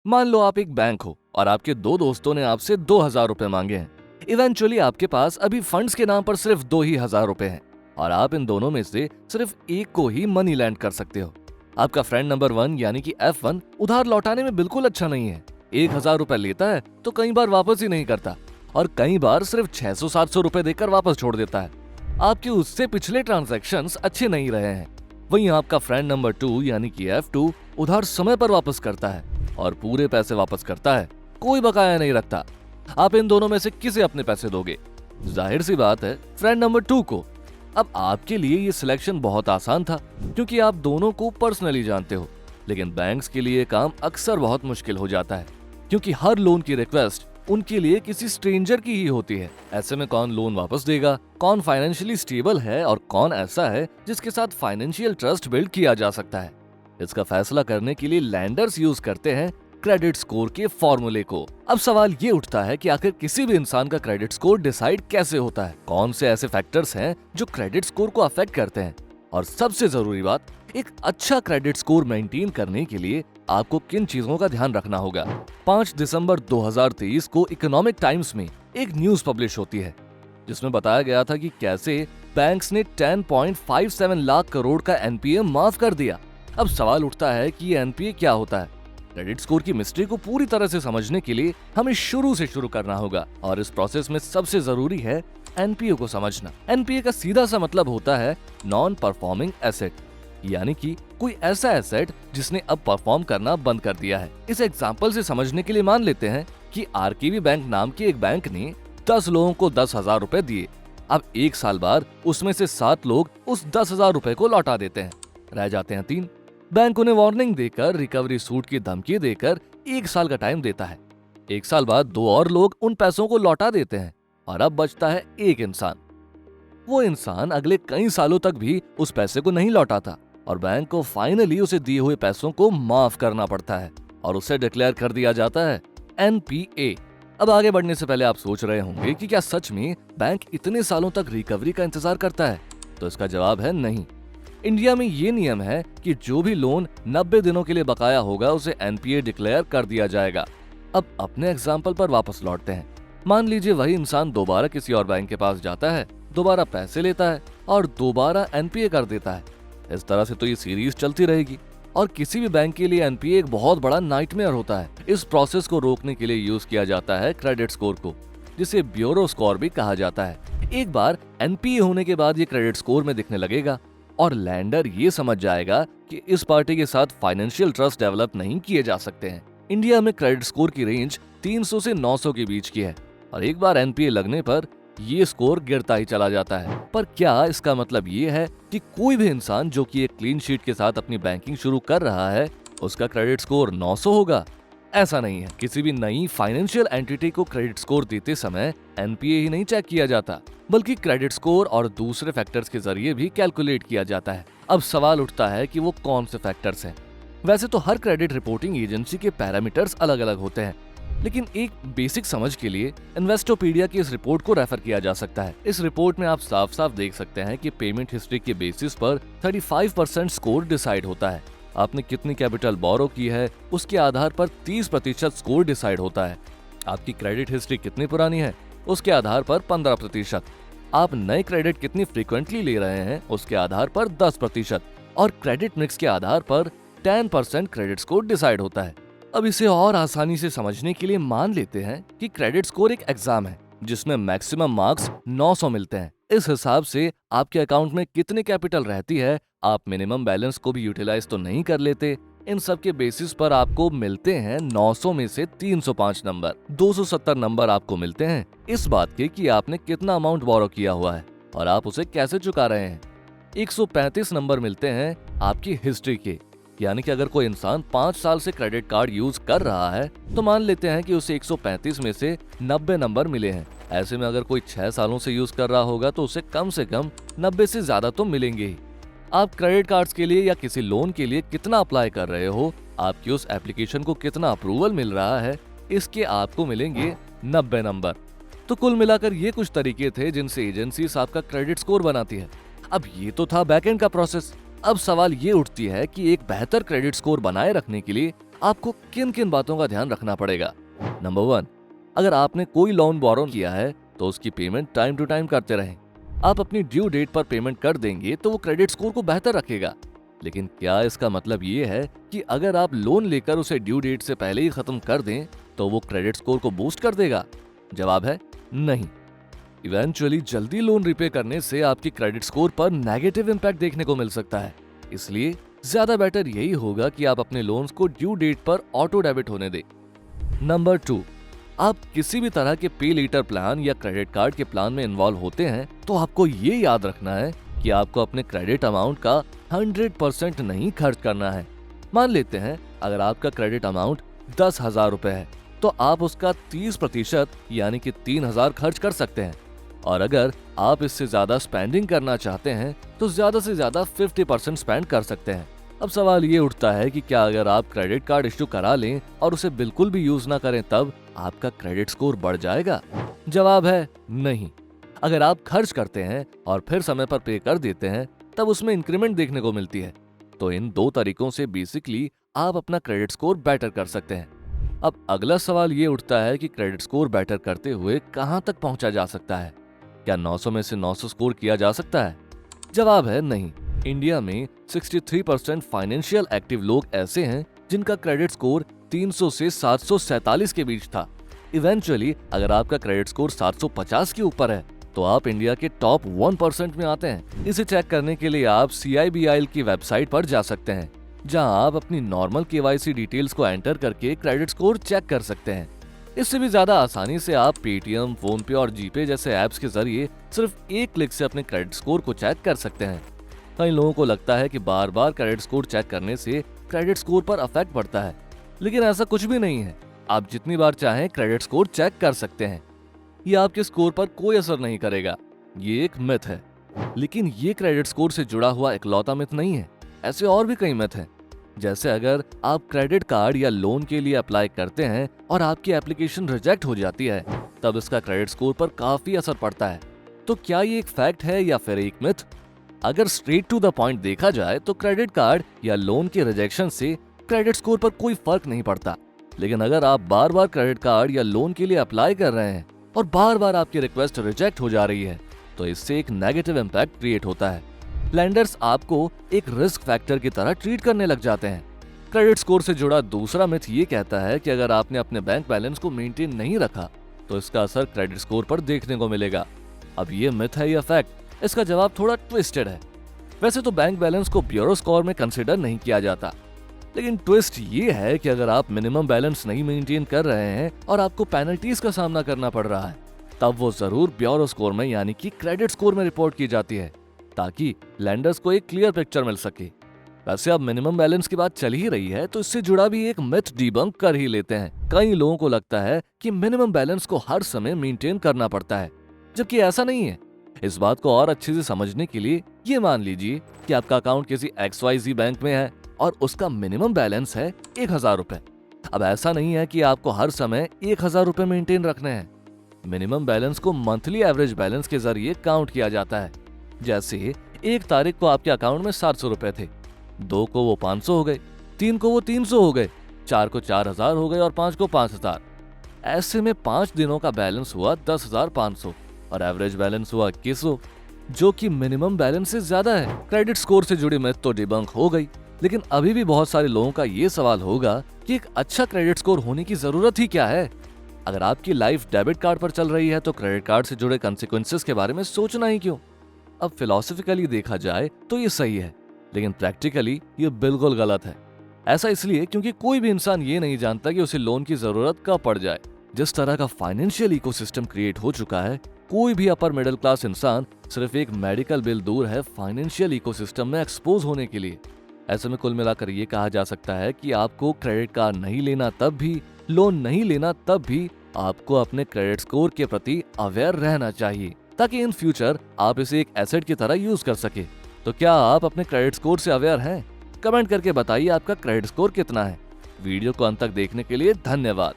मान लो आप एक बैंक हो और आपके दो दोस्तों ने आपसे 2,000 रुपए मांगे हैं। इवेंचुअली आपके पास अभी फंड्स के नाम पर सिर्फ 2,000 रुपए हैं और आप इन दोनों में से सिर्फ एक को ही मनी लैंड कर सकते हो। आपका फ्रेंड नंबर 1 यानी कि F1 उधार लौटाने में बिल्कुल अच्छा नहीं है। 1,000 रुपए लेता है तो कई बार वापस ही नहीं करता और कई बार सिर्फ 600-700 रुपए देकर वापस छोड़ देता है। आपके उससे पिछले ट्रांजैक्शंस अच्छे नहीं रहे हैं। वहीं आपका फ्रेंड नंबर 2 यानी कि F2 उधार समय पर वापस करता है और पूरे पैसे वापस करता है, कोई बकाया नहीं रखता। आप इन दोनों में से किसे अपने पैसे दोगे? जाहिर सी बात है, फ्रेंड नंबर 2 को। अब आपके लिए ये सिलेक्शन बहुत आसान था क्योंकि आप दोनों को पर्सनली जानते हो, लेकिन बैंक्स के लिए काम अक्सर बहुत मुश्किल हो जाता है क्योंकि हर लोन की रिक्वेस्ट उनके लिए किसी स्ट्रेंजर की ही होती है। ऐसे में कौन लोन वापस देगा, कौन फाइनेंशियली स्टेबल है और कौन ऐसा है जिसके साथ फाइनेंशियल ट्रस्ट बिल्ड किया जा सकता है, इसका फैसला करने के लिए लैंडर्स यूज करते हैं क्रेडिट स्कोर के फॉर्मूले को। अब सवाल ये उठता है कि आखिर किसी भी इंसान का क्रेडिट स्कोर डिसाइड कैसे होता है, कौन से ऐसे फैक्टर्स हैं जो क्रेडिट स्कोर को अफेक्ट करते हैं, और सबसे जरूरी बात, एक अच्छा क्रेडिट स्कोर मेंटेन करने के लिए आपको किन चीजों का ध्यान रखना होगा। 5 दिसंबर 2023 को इकोनॉमिक टाइम्स में एक न्यूज पब्लिश होती है जिसमें बताया गया था कि कैसे बैंक्स ने 10.57 लाख करोड़ का एनपीए माफ कर दिया। अब सवाल उठता है कि ये एनपीए क्या होता है। क्रेडिट स्कोर की मिस्ट्री को पूरी तरह से समझने के लिए हमें शुरू से शुरू करना होगा और इस प्रोसेस में सबसे जरूरी है एनपीए को समझना। एनपीए का सीधा सा मतलब होता है नॉन परफॉर्मिंग एसेट, यानी कि कोई ऐसा एसेट जिसने अब परफॉर्म करना बंद कर दिया है। इस एग्जांपल से समझने के लिए मान लेते हैं कि आरकेबी बैंक नाम के एक बैंक ने 10 लोगों को 10,000 रुपए दिए। अब 1 साल बाद उसमें से 7 लोग उस 10,000 रुपए को लौटा देते हैं, रह जाते हैं 3। बैंक उन्हें वार्निंग देकर, रिकवरी सूट की धमकी देकर 1 साल का टाइम देता है। 1 साल बाद 2 और लोग उन पैसों को लौटा देते हैं और अब बचता है एक इंसान। वो इंसान अगले कई सालों तक भी उस पैसे को नहीं लौटाता और बैंक को फाइनली उसे दिए हुए पैसों को माफ करना पड़ता है और उसे डिक्लेयर कर दिया जाता है एनपीए। अब आगे बढ़ने से पहले आप सोच रहे होंगे कि क्या सच में बैंक इतने सालों तक रिकवरी का इंतजार करता है? तो इसका जवाब है नहीं। इंडिया में ये नियम है कि जो भी लोन 90 दिनों के लिए बकाया होगा उसे एनपीए डिक्लेयर कर दिया जाएगा। अब अपने एग्जाम्पल पर वापस लौटते हैं। मान लीजिए वही इंसान दोबारा किसी और बैंक के पास जाता है, दोबारा पैसे लेता है और दोबारा एनपीए कर देता है। इस तरह से तो ये सीरीज चलती रहेगी और किसी भी बैंक के लिए एनपीए एक बहुत बड़ा नाइटमेयर होता है। इस प्रोसेस को रोकने के लिए यूज किया जाता है क्रेडिट स्कोर को, जिसे ब्यूरो स्कोर भी कहा जाता है। एक बार एनपीए होने के बाद ये क्रेडिट स्कोर में दिखने लगेगा और लैंडर ये समझ जाएगा कि इस पार्टी के साथ फाइनेंशियल ट्रस्ट डेवलप नहीं किए जा सकते हैं। इंडिया में क्रेडिट स्कोर की रेंज 300 से 900 के बीच की है और एक बार एनपीए लगने पर ये स्कोर गिरता ही चला जाता है। पर क्या इसका मतलब ये है कि कोई भी इंसान जो कि एक क्लीन शीट के साथ अपनी बैंकिंग शुरू कर रहा है उसका क्रेडिट स्कोर 900 होगा? ऐसा नहीं है। किसी भी नई फाइनेंशियल एंटिटी को क्रेडिट स्कोर देते समय एनपीए ही नहीं चेक किया जाता, बल्कि क्रेडिट स्कोर और दूसरे फैक्टर्स के जरिए भी कैलकुलेट किया जाता है। अब सवाल उठता है कि वो कौन से फैक्टर्स हैं। वैसे तो हर क्रेडिट रिपोर्टिंग एजेंसी के पैरामीटर्स अलग अलग होते हैं, लेकिन एक बेसिक समझ के लिए इन्वेस्टोपीडिया की इस रिपोर्ट को रेफर किया जा सकता है। इस रिपोर्ट में आप साफ साफ देख सकते हैं कि पेमेंट हिस्ट्री के बेसिस पर 35% स्कोर डिसाइड होता है। आपने कितनी कैपिटल बोरो की है उसके आधार पर 30% स्कोर डिसाइड होता है। आपकी क्रेडिट हिस्ट्री कितनी पुरानी है उसके आधार पर 15%। आप नए क्रेडिट कितनी फ्रीक्वेंटली ले रहे हैं उसके आधार पर 10% और क्रेडिट मिक्स के आधार पर 10% क्रेडिट स्कोर डिसाइड होता है। अब इसे और आसानी से समझने के लिए मान लेते हैं कि क्रेडिट स्कोर एक एग्जाम है जिसमें मैक्सिमम मार्क्स 900 मिलते हैं। इस हिसाब से आपके अकाउंट में कितनी कैपिटल रहती है, आप मिनिमम बैलेंस को भी यूटिलाइज तो नहीं कर लेते, इन सब के बेसिस पर आपको मिलते हैं 900 में से 305 नंबर। 270 नंबर आपको मिलते हैं इस बात के कि आपने कितना अमाउंट बोरो किया हुआ है और आप उसे कैसे चुका रहे हैं। 135 नंबर मिलते हैं आपकी हिस्ट्री के, यानी कि अगर कोई इंसान 5 साल से क्रेडिट कार्ड यूज कर रहा है तो मान लेते हैं कि उसे 135 में से 90 नंबर मिले हैं। ऐसे में अगर कोई 6 सालों से यूज कर रहा होगा तो उसे कम से कम 90 से ज्यादा तो मिलेंगे ही। आप क्रेडिट कार्ड्स के लिए या किसी लोन के लिए कितना अप्लाई कर रहे हो, आपकी उस एप्लीकेशन को कितना अप्रूवल मिल रहा है, इसके आपको मिलेंगे 90 नंबर। तो कुल मिलाकर ये कुछ तरीके थे जिनसे एजेंसी आपका क्रेडिट स्कोर बनाती है। अब ये तो था बैकएंड का प्रोसेस। अब सवाल ये उठती है कि एक बेहतर क्रेडिट स्कोर बनाए रखने के लिए आपको किन किन बातों का ध्यान रखना पड़ेगा। नंबर 1, अगर आपने कोई लोन बोरो किया है तो उसकी पेमेंट टाइम टू टाइम करते रहें। आप अपनी ड्यू डेट पर पेमेंट कर देंगे तो वो क्रेडिट स्कोर को बेहतर रखेगा। लेकिन क्या इसका मतलब ये है कि अगर आप लोन लेकर उसे ड्यू डेट से पहले ही खत्म कर दें तो वो क्रेडिट स्कोर को बूस्ट कर देगा? जवाब है नहीं। इवेंचुअली जल्दी लोन रिपे करने से आपकी क्रेडिट स्कोर पर नेगेटिव इम्पैक्ट देखने को मिल सकता है। इसलिए ज्यादा बेटर यही होगा कि आप अपने लोन्स को ड्यू डेट पर ऑटो डेबिट होने दें। नंबर 2, आप किसी भी तरह के पे लेटर प्लान या क्रेडिट कार्ड के प्लान में इन्वॉल्व होते हैं तो आपको ये याद रखना है कि आपको अपने क्रेडिट अमाउंट का 100% नहीं खर्च करना है। मान लेते हैं अगर आपका क्रेडिट अमाउंट 10,000 रुपए है तो आप उसका 30% यानी कि 3,000 खर्च कर सकते हैं, और अगर आप इससे ज्यादा स्पेंडिंग करना चाहते हैं तो ज्यादा से ज्यादा 50% स्पेंड कर सकते हैं। अब सवाल ये उठता है कि क्या अगर आप क्रेडिट कार्ड इश्यू करा लें और उसे बिल्कुल भी यूज ना करें तब आपका क्रेडिट स्कोर बढ़ जाएगा? जवाब है नहीं। अगर आप खर्च करते हैं और फिर समय पर पे कर देते हैं तब उसमें इंक्रीमेंट देखने को मिलती है। तो इन 2 तरीकों से बेसिकली आप अपना क्रेडिट स्कोर बेटर कर सकते हैं। अब अगला सवाल ये उठता है कि क्रेडिट स्कोर बेटर करते हुए कहां तक पहुंचा जा सकता है? क्या 900 में से 900 स्कोर किया जा सकता है? जवाब है नहीं। इंडिया में 63% फाइनेंशियल एक्टिव लोग ऐसे हैं जिनका क्रेडिट स्कोर 300 से 747 के बीच था। इवेंचुअली अगर आपका क्रेडिट स्कोर 750 के ऊपर है तो आप इंडिया के टॉप 1% में आते हैं। इसे चेक करने के लिए आप CIBIL की वेबसाइट पर जा सकते हैं, जहां आप अपनी नॉर्मल KYC डिटेल्स को एंटर करके क्रेडिट स्कोर चेक कर सकते हैं। इससे भी ज्यादा आसानी से आप पेटीएम, फोनपे और जीपे जैसे ऐप्स के जरिए सिर्फ एक क्लिक से अपने क्रेडिट स्कोर को चेक कर सकते हैं। कई लोगों को लगता है कि बार बार क्रेडिट स्कोर चेक करने से क्रेडिट स्कोर पर इफेक्ट पड़ता है, लेकिन ऐसा कुछ भी नहीं है। आप जितनी बार चाहें क्रेडिट स्कोर चेक कर सकते हैं। ये आपके स्कोर पर कोई असर नहीं करेगा। ये एक मिथ है, लेकिन ये क्रेडिट स्कोर से जुड़ा हुआ इकलौता मिथ नहीं है। ऐसे और भी कई मिथ हैं। जैसे अगर आप क्रेडिट कार्ड या लोन के लिए अप्लाई करते हैं और आपकी एप्लीकेशन रिजेक्ट हो जाती है तब इसका क्रेडिट स्कोर पर काफी असर पड़ता है। तो क्या ये एक फैक्ट है या फिर एक मिथ? अगर स्ट्रेट टू द पॉइंट देखा जाए तो क्रेडिट कार्ड या लोन के रिजेक्शन से क्रेडिट स्कोर पर कोई फर्क नहीं पड़ता। लेकिन अगर आप बार बार क्रेडिट कार्ड या लोन के लिए अप्लाई कर रहे हैं और बार बार आपकी रिक्वेस्ट रिजेक्ट हो जा रही है तो इससे एक नेगेटिव इम्पैक्ट क्रिएट होता है। लेंडर्स आपको एक रिस्क फैक्टर की तरह ट्रीट करने लग जाते हैं। क्रेडिट स्कोर से जुड़ा दूसरा मिथ ये कहता है कि अगर आपने अपने बैंक बैलेंस को मेंटेन नहीं रखा तो इसका असर क्रेडिट स्कोर पर देखने को मिलेगा। अब ये मिथ है या फैक्ट? इसका जवाब थोड़ा ट्विस्टेड है। वैसे तो बैंक बैलेंस को ब्यूरो स्कोर में कंसिडर नहीं किया जाता, लेकिन ट्विस्ट ये है कि अगर आप मिनिमम बैलेंस नहीं मेंटेन कर रहे हैं और आपको पेनल्टीज का सामना करना पड़ रहा है तब वो जरूर ब्यूरो स्कोर में यानी कि क्रेडिट स्कोर में रिपोर्ट की जाती है, ताकि लैंडर्स को एक क्लियर पिक्चर मिल सके। वैसे अब मिनिमम बैलेंस की बात चल ही रही है तो इससे जुड़ा भी एक मिथ डिबंक कर ही लेते हैं। कई लोगों को लगता है कि मिनिमम बैलेंस को हर समय मेंटेन करना पड़ता है, जबकि ऐसा नहीं है। इस बात को और अच्छे से समझने के लिए ये मान लीजिए कि आपका अकाउंट किसी XYZ बैंक में है और उसका मिनिमम बैलेंस है 1,000 रुपए। अब ऐसा नहीं है कि आपको हर समय 1,000 रुपए मेंटेन रखने हैं। मिनिमम बैलेंस को मंथली एवरेज बैलेंस के जरिए काउंट किया जाता है। जैसे 1 तारीख को आपके अकाउंट में 700 रुपए थे, 2 को वो 500 हो गए, 3 को वो 300 हो गए, 4 को 4,000 हो गए और 5 को 5,000। ऐसे में 5 दिनों का बैलेंस हुआ 10,500 और एवरेज बैलेंस हुआ 2100, जो कि मिनिमम बैलेंस से ज्यादा है। क्रेडिट स्कोर से जुड़ी मिथ तो डिबंक हो गई, लेकिन अभी भी बहुत सारे लोगों का ये सवाल होगा कि एक अच्छा क्रेडिट स्कोर होने की जरूरत ही क्या है। अगर आपकी लाइफ डेबिट कार्ड पर चल रही है तो क्रेडिट कार्ड से जुड़े कॉन्सिक्वेंसेस के बारे में सोचना ही क्यों? अब फिलोसफिकली देखा जाए तो ये सही है, लेकिन प्रैक्टिकली ये बिल्कुल गलत है। ऐसा इसलिए क्योंकि कोई भी इंसान ये नहीं जानता कि उसे लोन की जरूरत कब पड़ जाए। जिस तरह का फाइनेंशियल इकोसिस्टम क्रिएट हो चुका है, कोई भी अपर मिडिल क्लास इंसान सिर्फ एक मेडिकल बिल दूर है फाइनेंशियल इकोसिस्टम में एक्सपोज होने के लिए। ऐसे में कुल मिलाकर ये कहा जा सकता है कि आपको क्रेडिट कार्ड नहीं लेना तब भी, लोन नहीं लेना तब भी आपको अपने क्रेडिट स्कोर के प्रति अवेयर रहना चाहिए, ताकि इन फ्यूचर आप इसे एक एसेट की तरह यूज कर सके। तो क्या आप अपने क्रेडिट स्कोर से अवेयर हैं? कमेंट करके बताइए आपका क्रेडिट स्कोर कितना है। वीडियो को अंत तक देखने के लिए धन्यवाद।